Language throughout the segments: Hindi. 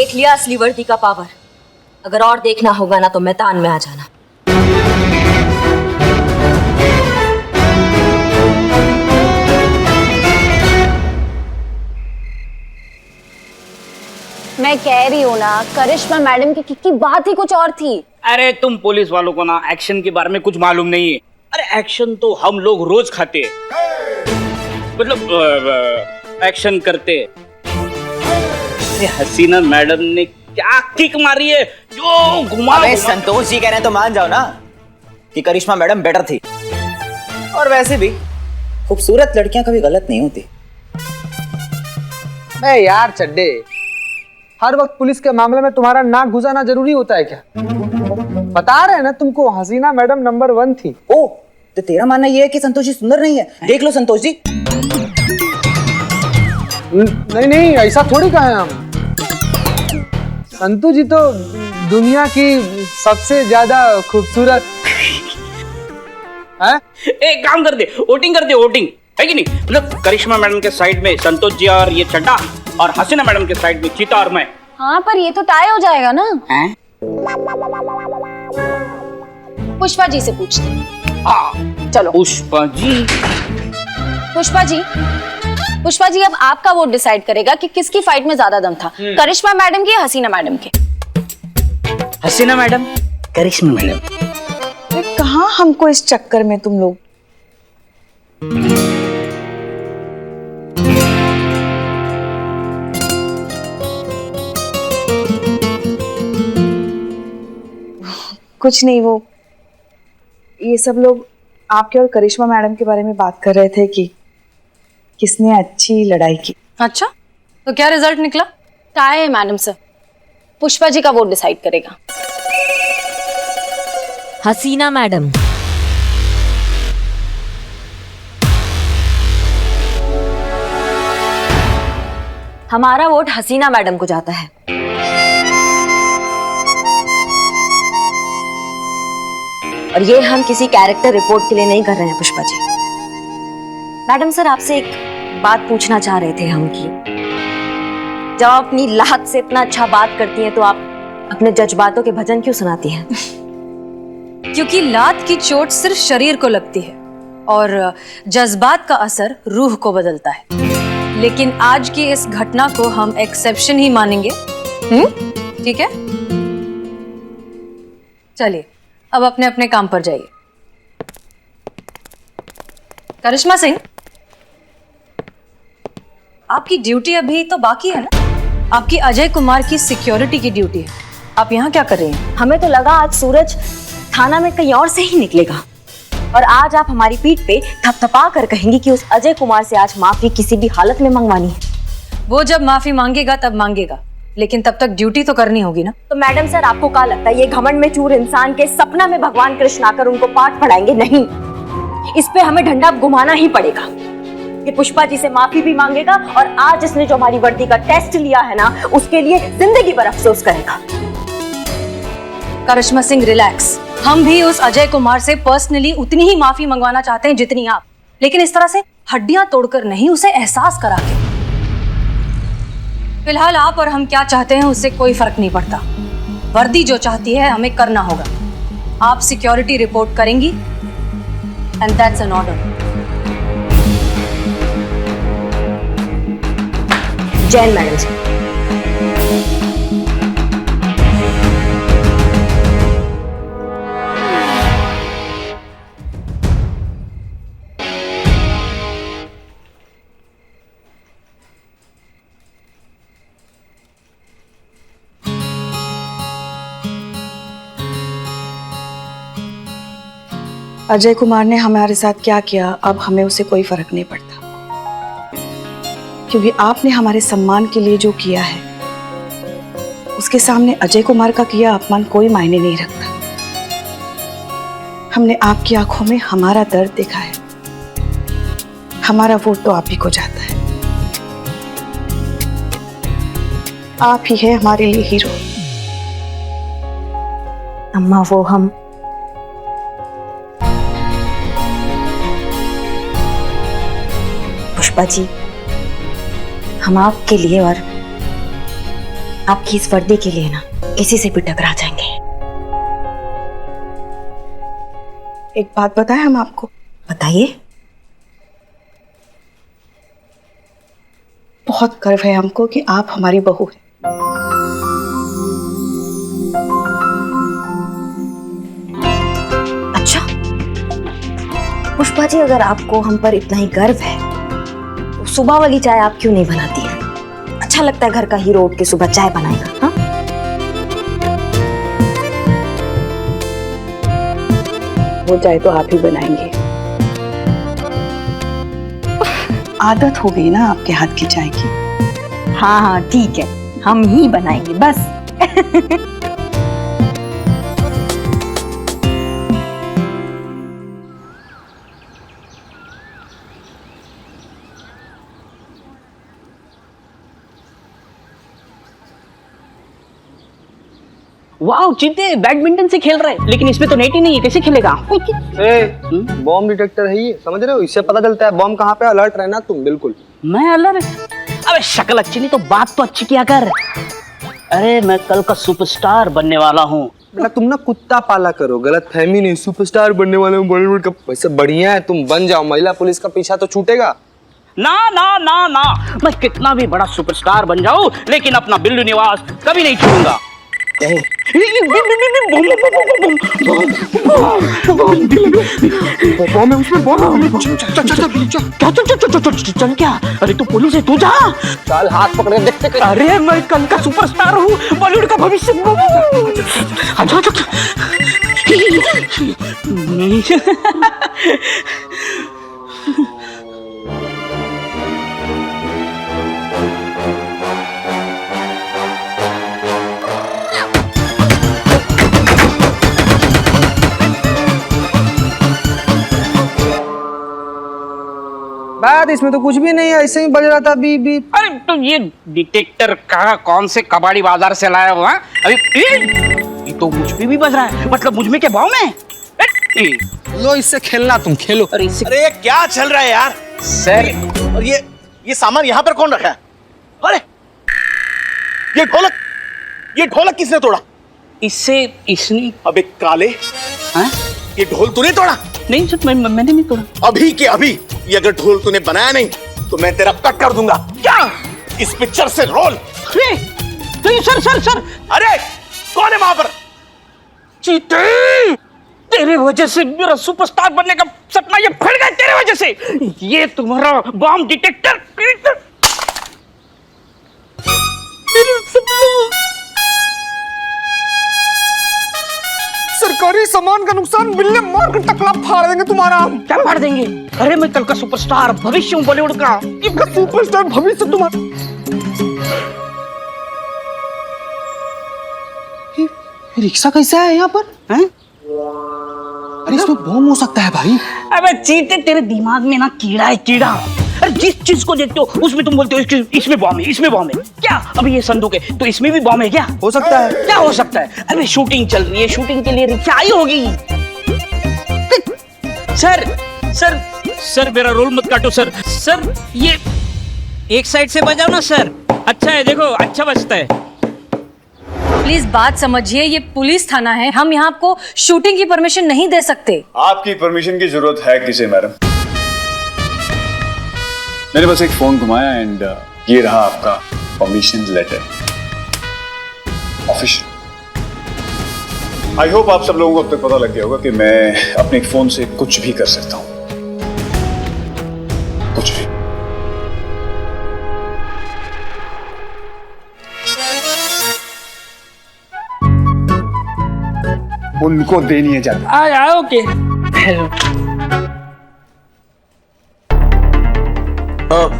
देख लिया असली वर्दी का पावर। अगर और देखना होगा ना तो मैदान में आ जाना। मैं कह रही हूँ ना, करिश्मा मैडम की बात ही कुछ और थी। अरे तुम पुलिस वालों को ना एक्शन के बारे में कुछ मालूम नहीं है। अरे एक्शन तो हम लोग रोज खाते हैं, मतलब एक्शन करते हैं। अरे हसीना मैडम ने क्या किक मारी है जो घुमा। अबे संतोष जी कह रहे हैं तो मान जाओ ना कि करिश्मा मैडम बेटर थी। और वैसे भी खूबसूरत लड़कियां कभी गलत नहीं होती। अबे यार चड्डे, हर वक्त पुलिस के मामले में तुम्हारा नाक घुसाना जरूरी होता है क्या? बता रहे हैं ना तुमको, हसीना मैडम नंबर 1 थी। ओ, तो तेरा मानना ये है कि संतोष जी सुंदर नहीं है? देख लो संतोष जी। नहीं नहीं, ऐसा थोड़ी कहे हम। संतू जी तो दुनिया की सबसे ज्यादा खूबसूरत है। एक काम कर दे, वोटिंग कर दे, वोटिंग है कि नहीं? मतलब करिश्मा मैडम के साइड में संतोष जी और ये चड्डा, और हसीना मैडम के साइड में चीता और मैं। हाँ, पर ये तो टाई हो जाएगा ना। हैं? पुष्पा जी से पूछते हैं। हाँ चलो पुष्पा जी। पुष्पा जी अब आपका वोट डिसाइड करेगा कि किसकी फाइट में ज्यादा दम था, करिश्मा मैडम की या हसीना मैडम के। हसीना मैडम, करिश्मा मैडम। अरे कहाँ हमको इस चक्कर में तुम लोग। कुछ नहीं, वो ये सब लोग आपके और करिश्मा मैडम के बारे में बात कर रहे थे कि किसने अच्छी लड़ाई की। अच्छा, तो क्या रिजल्ट निकला? टाई है मैडम सर। पुष्पा जी का वोट डिसाइड करेगा। हसीना मैडम। हमारा वोट हसीना मैडम को जाता है। और ये हम किसी कैरेक्टर रिपोर्ट के लिए नहीं कर रहे हैं पुष्पा जी। मैडम सर, आपसे एक बात पूछना चाह रहे थे हम कि जब आप अपनी लात से इतना अच्छा बात करती हैं तो आप अपने जज्बातों के भजन क्यों सुनाती हैं? क्योंकि लात की चोट सिर्फ शरीर को लगती है और जज्बात का असर रूह को बदलता है। लेकिन आज की इस घटना को हम एक्सेप्शन ही मानेंगे। ठीक है, चलिए अब अपने अपने काम पर जाइए। करिश्मा सिंह, आपकी ड्यूटी अभी तो बाकी है ना? आपकी अजय कुमार की सिक्योरिटी की ड्यूटी है। आप यहाँ क्या कर रही हैं? हमें तो लगा आज सूरज थाना में कहीं और से ही निकलेगा और आज आप हमारी पीठ पे थपथपा कर कहेंगी कि उस अजय कुमार से आज माफी किसी भी हालत में मंगवानी है। वो जब माफी मांगेगा तब मांगेगा, लेकिन तब तक ड्यूटी तो करनी होगी ना। तो मैडम सर, आपको क्या लगता है ये घमंड में चूर इंसान के सपना में भगवान कृष्ण आकर उनको पाठ पढ़ाएंगे? नहीं, इस पे हमें डंडा घुमाना ही पड़ेगा। ये पुष्पा जी से माफी भी मांगेगा और आज इसने जो हमारी वर्दी का टेस्ट लिया है ना, उसके लिए जिंदगी भर अफसोस करेगा। करिश्मा सिंह रिलैक्स। हम भी उस अजय कुमार से पर्सनली उतनी ही माफी मंगवाना चाहते हैं जितनी आप, लेकिन इस तरह से हड्डियां तोड़कर नहीं, उसे एहसास करा के। फिलहाल आप और हम क्या चाहते हैं उससे कोई फर्क नहीं पड़ता। वर्दी जो चाहती है हमें करना होगा। आप सिक्योरिटी रिपोर्ट करेंगी and that's an order. Jain madam ji. Ajay Kumar ने हमारे साथ क्या किया अब हमें उससे कोई फर्क नहीं पड़ता, क्योंकि आपने हमारे सम्मान के लिए जो किया है उसके सामने अजय कुमार का किया अपमान कोई मायने नहीं रखता। हमने आपकी आंखों में हमारा दर्द देखा है। हमारा वोट तो आप ही को जाता है। आप ही है हमारे लिए हीरो। अम्मा, वो हम पुष्पा जी, हम आपके लिए और आपकी इस वर्दी के लिए ना किसी से भी टकरा जाएंगे। एक बात बताएं हम आपको? बताइए। बहुत गर्व है हमको कि आप हमारी बहू हैं। अच्छा पुष्पा जी, अगर आपको हम पर इतना ही गर्व है तो सुबह वाली चाय आप क्यों नहीं बनाती है? अच्छा लगता है घर का हीरो उठ के सुबह चाय बनाएगा। हाँ, वो चाय तो आप ही बनाएंगे। आदत हो गई ना आपके हाथ की चाय की। हाँ हाँ ठीक है, हम ही बनाएंगे बस। वाह चीते बैडमिंटन से खेल रहे हैं, लेकिन इसमें तो नेट ही नहीं है, कैसे खेलेगा? बॉम्ब डिटेक्टर है ये, समझ रहे हो? इससे पता चलता है बॉम्ब कहाँ पे। अलर्ट रहना तुम बिल्कुल। मैं अलर्ट? अबे शक्ल अच्छी नहीं तो बात तो अच्छी किया कर। अरे मैं कल का सुपरस्टार बनने वाला हूँ। बेटा तुम ना कुत्ता पाला करो, गलत फहमी नहीं। सुपरस्टार बनने वाले हूँ बॉलीवुड का। वैसे बढ़िया है, तुम बन जाओ, महिला पुलिस का पीछा तो छूटेगा। ना ना ना ना, मैं कितना भी बड़ा सुपरस्टार बन जाऊं लेकिन अपना बिल्लू निवास कभी नहीं छोड़ूंगा। चल क्या? अरे तू पुलिस है, तू जा। चल हाथ पकड़ के देखते। अरे मैं कल का सुपरस्टार हूँ, बॉलीवुड का भविष्य। बात इसमें तो कुछ भी नहीं है, ऐसे ही बज रहा था बीप बीप। अरे तो ये डिटेक्टर का कौन से कबाड़ी बाजार से लाया हुआ? अरे ये तो मुझ पे भी बज रहा है, मतलब मुझ में क्या भाव में? लो इससे खेलना, तुम खेलो। अरे इससे अरे ये क्या चल रहा है यार? सर, और ये सामान यहाँ पर कौन रखा है? अरे ये ढोलक किसने तोड़ा? इसने अबे काले, हाँ? ये ढोल तूने तोड़ा? नहीं सर, मैंने नहीं तोड़ा। अभी के अभी ये अगर ढोल तूने बनाया नहीं तो मैं तेरा कट कर दूंगा। क्या? इस पिक्चर से रोल। सर अरे कौन है वहां पर? चीते, तेरे वजह से मेरा सुपरस्टार बनने का सपना ये फट गया, तेरे वजह से। ये तुम्हारा बॉम्ब डिटेक्टर सरकारी सामान का नुकसान, बिल्ले मार कर टकला फाड़ देंगे तुम्हारा। क्या फाड़ देंगे? अरे मैं कल का सुपरस्टार भविष्य हूँ बॉलीवुड का। सुपरस्टार भविष्य तुम्हारा। ये रिक्शा कैसा है यहाँ पर? हैं? अरे इसमें बम हो सकता है भाई। अबे चीते, तेरे दिमाग में ना कीड़ा है, कीड़ा। अरे जिस चीज को देखते हो उसमें तुम बोलते हो इसमें बॉम्ब है, इसमें बॉम्ब है। क्या अभी ये संदूक है तो इसमें भी बॉम्ब है क्या? हो सकता है। क्या हो सकता है? अबे शूटिंग चल रही है, शूटिंग के लिए रिक्शा आई होगी। सर मेरा रोल मत काटो सर। सर ये एक साइड से बजाओ ना सर। अच्छा है, देखो अच्छा बजता है। प्लीज बात समझिए, ये पुलिस थाना है, हम यहाँ आपको शूटिंग की परमिशन नहीं दे सकते। आपकी परमिशन की जरूरत है किसे मैडम? मैंने बस एक फोन घुमाया एंड ये रहा आपका permission letter, official. I hope आप सब लोगों को अब तक पता लग गया होगा कि मैं अपने एक फोन से कुछ भी कर सकता हूं, कुछ भी। उनको देनी है जाती। ओके।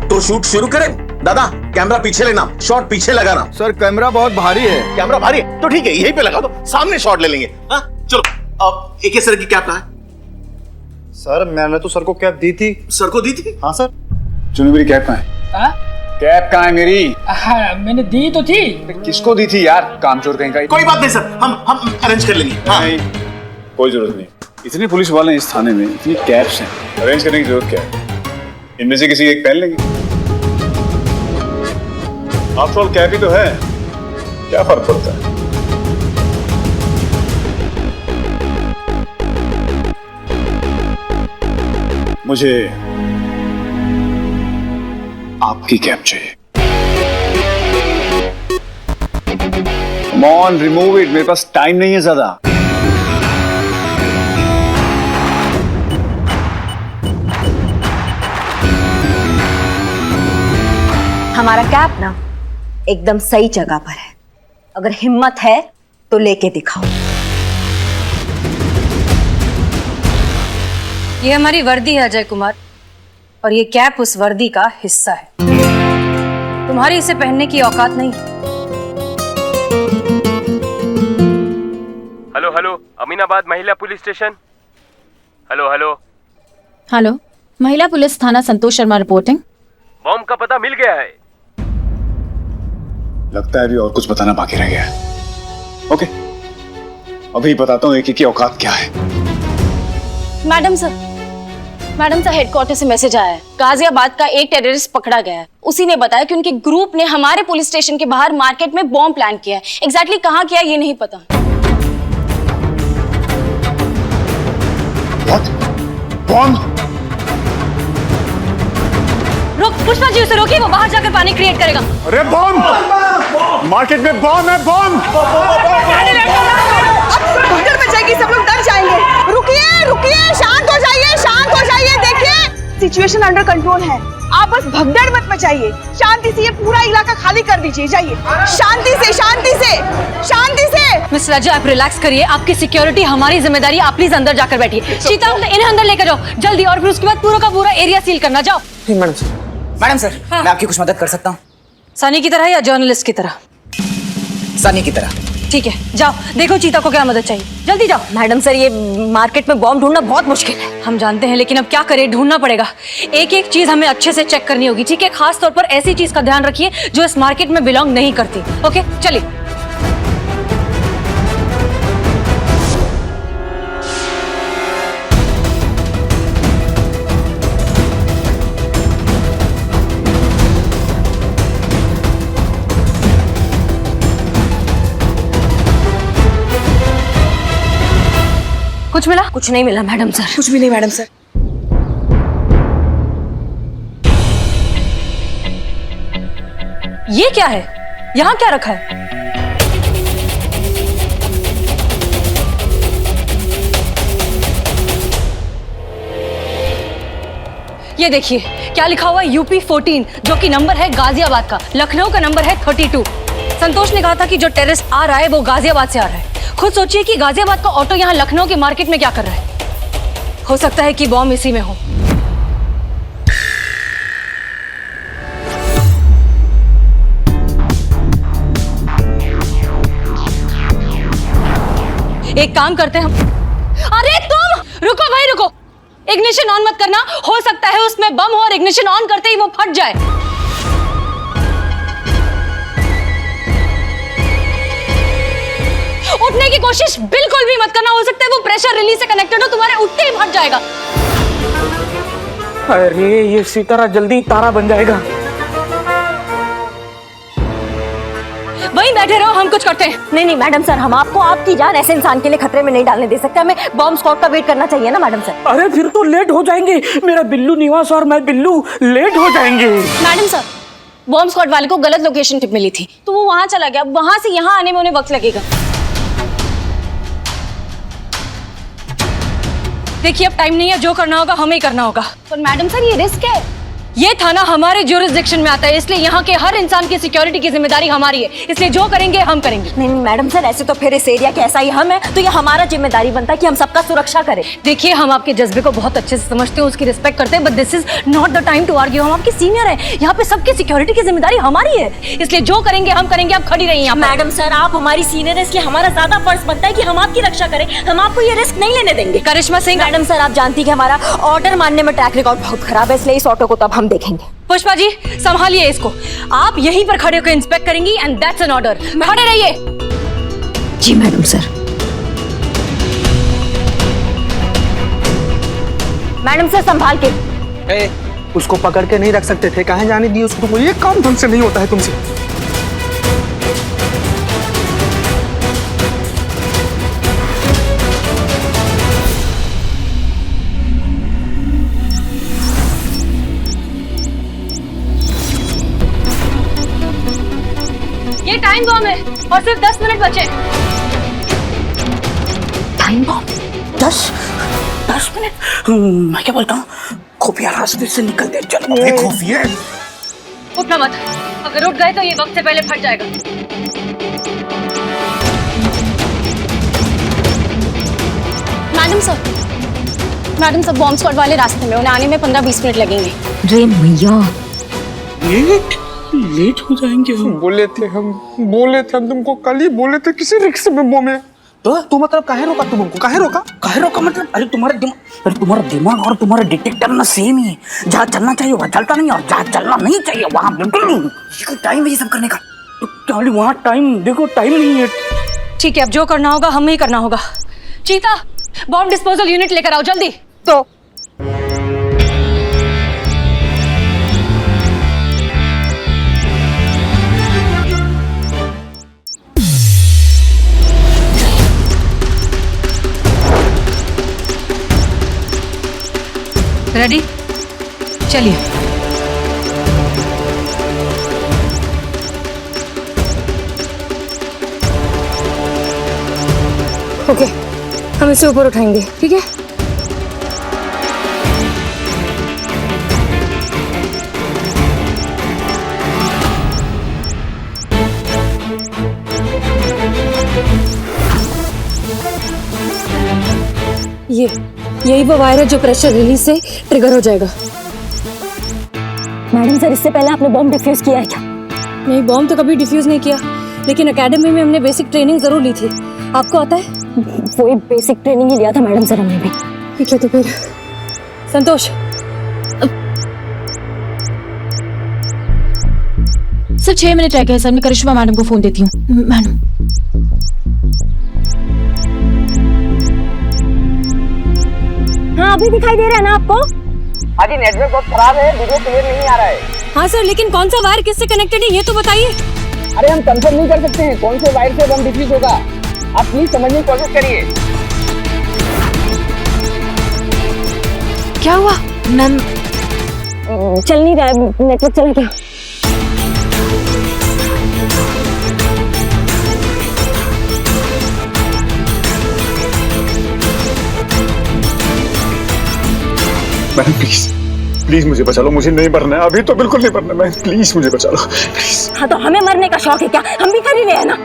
तो शूट शुरू करें? दादा कैमरा पीछे लेना, शॉट पीछे लगाना। सर कैमरा बहुत भारी है। कैमरा भारी है तो ठीक है, यहीं पे लगा दो, सामने शॉट ले लेंगे। हाँ चलो। अब एक सर की कैप कहाँ है? सर मैंने तो सर को कैप दी थी। सर को दी थी? हाँ सर। चुनो मेरी कैप कहाँ है? कैप कहाँ है मेरी? मैंने दी तो थी। किसको दी थी यार, कामचोर कहीं का। कोई बात नहीं सर, हम अरेंज कर लेंगे। हाँ। नहीं, कोई जरूरत नहीं। इतने पुलिस वाले हैं इस थाने में, इतनी कैप्स हैं, अरेंज करने की जरूरत क्या है? इनमें से किसी एक पहन लेंगे। आफ्टर ऑल कैप ही तो है, क्या फर्क पड़ता है? मुझे आपकी कैब चाहिए। Come on, remove it. मेरे पास टाइम नहीं है ज्यादा। हमारा कैप ना एकदम सही जगह पर है। अगर हिम्मत है तो लेके दिखाओ। ये हमारी वर्दी है अजय कुमार, और ये कैप उस वर्दी का हिस्सा है। तुम्हारी इसे पहनने की औकात नहीं। हेलो हेलो, अमीनाबाद महिला police station. Hello hello hello, महिला पुलिस थाना संतोष शर्मा रिपोर्टिंग। बॉम्ब का पता मिल गया है। लगता है अभी और कुछ बताना बाकी रह गया है। ओके, अभी बताता हूँ एक की औकात क्या है। मैडम सर हेडक्वार्टर से मैसेज आया है। गाजियाबाद का एक टेररिस्ट पकड़ा गया है। उसी ने बताया कि उनके ग्रुप ने हमारे पुलिस स्टेशन के बाहर मार्केट में बॉम्ब प्लान किया है। एग्जैक्टली कहाँ किया ये नहीं पता। What? बॉम्ब? रुक, पुष्पा जी उसे रोकिए, वो बाहर जाकर पानी क्रिएट करेगा। अरे बॉम्ब! मार्केट में बॉम्ब है, बॉम्ब! भगदड़ मच जाएगी, सब लोग डर जाएंगे। रुकिए रुकिए, शांत हो जाइए, शांत हो जाइए। देखिए सिचुएशन अंडर कंट्रोल है, आप बस भगदड़ मत मचाइए। शांति से ये पूरा इलाका खाली कर दीजिए। जाइए, शांति से शांति से शांति से। मिस्टर अजय, आप रिलैक्स करिए। आपकी सिक्योरिटी हमारी जिम्मेदारी। आप प्लीज अंदर जाकर बैठिए। चीता, इन्हें अंदर लेकर जाओ जल्दी, और फिर उसके बाद पूरा का पूरा एरिया सील करना। जाओ। ठीक मैडम सर। मैडम सर, मैं आपकी कुछ मदद कर सकता हूँ? सनी की तरह या जर्नलिस्ट की तरह? सनी की तरह। ठीक है, जाओ देखो चीता को क्या मदद चाहिए। जल्दी जाओ। मैडम सर, ये मार्केट में बॉम्ब ढूंढना बहुत मुश्किल है। हम जानते हैं, लेकिन अब क्या करें, ढूंढना पड़ेगा। एक एक चीज हमें अच्छे से चेक करनी होगी, ठीक है? खास तौर पर ऐसी चीज का ध्यान रखिए जो इस मार्केट में बिलोंग नहीं करती। ओके, चलिए। कुछ मिला? कुछ नहीं मिला मैडम सर। कुछ भी नहीं मैडम सर। ये क्या है? यहाँ क्या रखा है? ये देखिए क्या लिखा हुआ है, यूपी 14, जो कि नंबर है गाजियाबाद का। लखनऊ का नंबर है 32। संतोष ने कहा था कि जो टेररिस्ट आ रहा है वो गाजियाबाद से आ रहा है। खुद सोचिए कि गाजियाबाद का ऑटो यहाँ लखनऊ के मार्केट में क्या कर रहा है। हो सकता है कि बॉम्ब इसी में हो। एक काम करते हैं हम। अरे तुम रुको भाई, रुको। इग्निशन ऑन मत करना, हो सकता है उसमें बम हो और इग्निशन ऑन करते ही वो फट जाए। उठने की कोशिश बिल्कुल भी मत करना, हो सकता है वो प्रेशर रिलीज से कनेक्टेड हो, तुम्हारे उठते ही फट जाएगा। अरे ये सितारा जल्दी तारा बन जाएगा। वहीं बैठे रहो, हम कुछ करते हैं। नहीं मैडम सर, हम आपको आपकी जान ऐसे इंसान के लिए खतरे में नहीं डालने दे सकते। हमें बॉम्ब स्क्वाड का वेट करना चाहिए ना मैडम सर। अरे फिर तो लेट हो जाएंगे। मेरा बिल्लू निवास और मैं बिल्लू लेट हो जाएंगे। मैडम सर, बॉम्ब स्क्वाड वाले को गलत लोकेशन टिप मिली थी, तो वो वहां चला गया। वहां से यहाँ आने में उन्हें वक्त लगेगा। देखिए अब टाइम नहीं है, जो करना होगा हमें ही करना होगा। पर मैडम सर ये रिस्क है। ये थाना हमारे ज्यूरिसडिक्शन में आता है, इसलिए यहाँ के हर इंसान की सिक्योरिटी की जिम्मेदारी हमारी है। इसलिए जो करेंगे हम करेंगे। नहीं मैडम सर, ऐसे तो फिर इस एरिया के ऐसा ही हम है, तो ये हमारा जिम्मेदारी बनता है कि हम सबका सुरक्षा करें। देखिए हम आपके जज्बे को बहुत अच्छे से समझते हैं, उसकी रिस्पेक्ट करते हैं, but this is not the time to argue. हम आपके सीनियर हैं, यहाँ पे सबकी सिक्योरिटी की जिम्मेदारी हमारी है, इसलिए जो करेंगे हम करेंगे। आप खड़ी रहिए। मैडम सर, आप हमारी सीनियर है, इसलिए हमारा ज्यादा फर्ज बनता है कि हम आपकी रक्षा करें। हम आपको ये रिस्क नहीं लेने देंगे। करिश्मा सिंह। मैडम सर, आप जानती है कि हमारा ऑर्डर मानने में ट्रैक रिकॉर्ड बहुत खराब है, इसलिए इस ऑटो को तब हम देखेंगे। पुष्पा जी संभालिए इसको, आप यहीं पर खड़े होकर इंस्पेक्ट करेंगी, एंड दैट्स एन ऑर्डर। खड़े रहिए। जी मैडम सर। मैडम सर संभाल के। उसको पकड़ के नहीं रख सकते थे, कहाँ जाने दिए उसको? ये काम ढंग से नहीं होता है तुमसे। टाइम बॉम्ब है और सिर्फ 10 मिनट बचे। Time bomb? 10 मिनट? मैं क्या बोलता हूँ, खुफिया रास्ते से निकलते चलो। खुफिया? उठना मत, अगर उठ गए तो ये वक्त से पहले फट जाएगा। मैडम सर बॉम्ब स्क्वाड वाले रास्ते में, उन्हें आने में 15-20 मिनट लगेंगे। रे मैया, लेट हो जाएंगे हम। बोले थे हम तुमको कल ही बोले थे किसी रिक्शे में बम है। तो मतलब काहे रोका तुम हमको? काहे रोका मतलब? अरे तुम्हारा दिमाग और तुम्हारा डिटेक्टर ना सेम ही है। जहाँ चलना चाहिए वहाँ चलता नहीं, और जहाँ चलना नहीं चाहिए वहाँ बिल्कुल टाइम है ये सब करने का। तो वहाँ टाइम देखो, टाइम नहीं है। ठीक है, अब जो करना होगा हमें ही करना होगा। चीता, बॉम्ब डिस्पोजल यूनिट लेकर आओ जल्दी। तो रेडी, चलिए। ओके, हम इसे ऊपर उठाएंगे, ठीक है? यही वो वायर है जो प्रेशर रिलीज से ट्रिगर हो जाएगा। मैडम सर, इससे पहले आपने बॉम्ब डिफ्यूज किया है क्या? नहीं, बॉम्ब तो कभी डिफ्यूज नहीं किया, लेकिन एकेडमी में हमने बेसिक ट्रेनिंग जरूर ली थी। आपको आता है? वही बेसिक ट्रेनिंग ही लिया था मैडम सर हमने भी। ठीक है, तो फिर संतोष, सिर्फ 6 मिनट रह गए सर, मैं करिश्मा मैडम को फोन देती हूँ। मैडम, हाँ अभी दिखाई दे रहा है ना आपको? हाँ जी, नेटवर्क बहुत खराब है, वीडियो क्लियर नहीं आ रहा है। हाँ सर, लेकिन कौन सा वायर किससे कनेक्टेड है ये तो बताइए। अरे हम कंफर्म नहीं कर सकते हैं कौन से वायर से बम डिफ्यूज होगा। आप प्लीज समझने की कोशिश करिए। क्या हुआ? मैम चल नहीं रहा है, नेटवर्क चला गया। मैडम प्लीज मुझे बचा लो, मुझे नहीं मरना है अभी, तो बिल्कुल नहीं मरना। मैं प्लीज मुझे बचा लो प्लीज। हाँ तो हमें मरने का शौक है क्या? हम भी कर ही रहे हैं ना।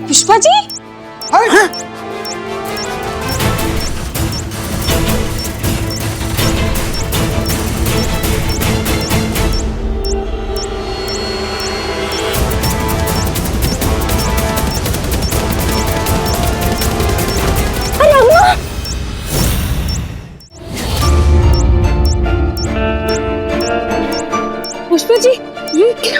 पुष्पा जी? हाँ? पुष्पा जी, ये क्या?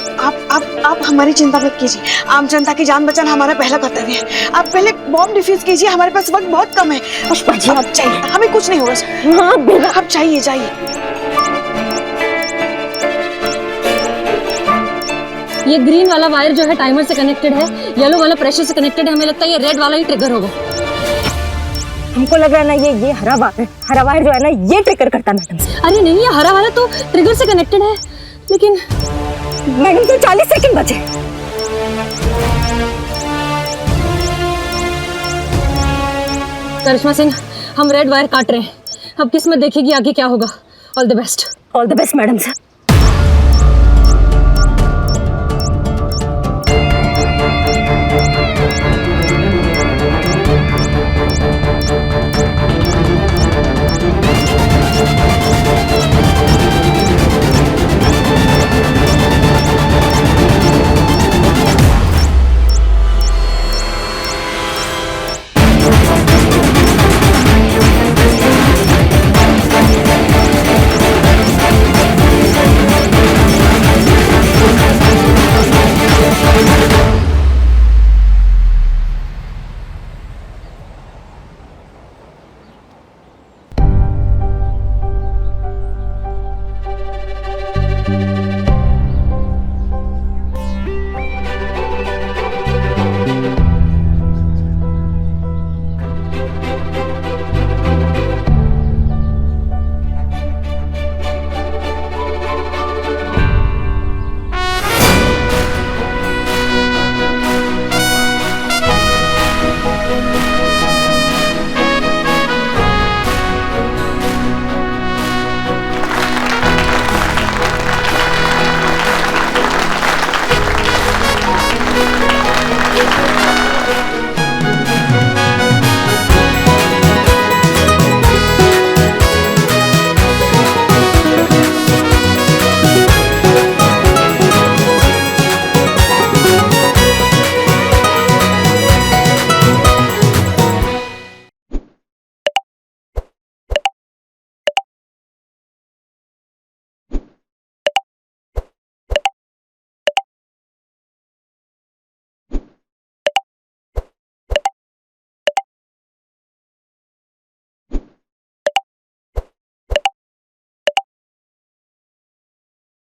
आप हमारी चिंता मत कीजिए। आम जनता की जान बचाना हमारा पहला कर्तव्य है। आप पहले बॉम्ब डिफ्यूज कीजिए, हमारे पास वक्त बहुत कम है। पुष्पा जी आप चाहिए, हमें कुछ नहीं होगा सर। हाँ बिल्कुल आप चाहिए जाइए। ये ग्रीन वाला वायर जो है टाइमर से कनेक्टेड है, येलो वाला प्रेशर से कनेक्टेड है। हमें लगता है ये रेड वाला ही ट्रिगर होगा। हमको लग रहा है ना ये हरा वायर जो है ना ये ट्रिगर करता है मैडम से। अरे नहीं, ये हरा वाला तो ट्रिगर से कनेक्टेड है, लेकिन मैडम तो 40 सेकंड बचे। करिश्मा सिंह, हम रेड वायर काट रहे हैं। अब किस्मत देखेगी आगे क्या होगा। All the best. All the best madam sir.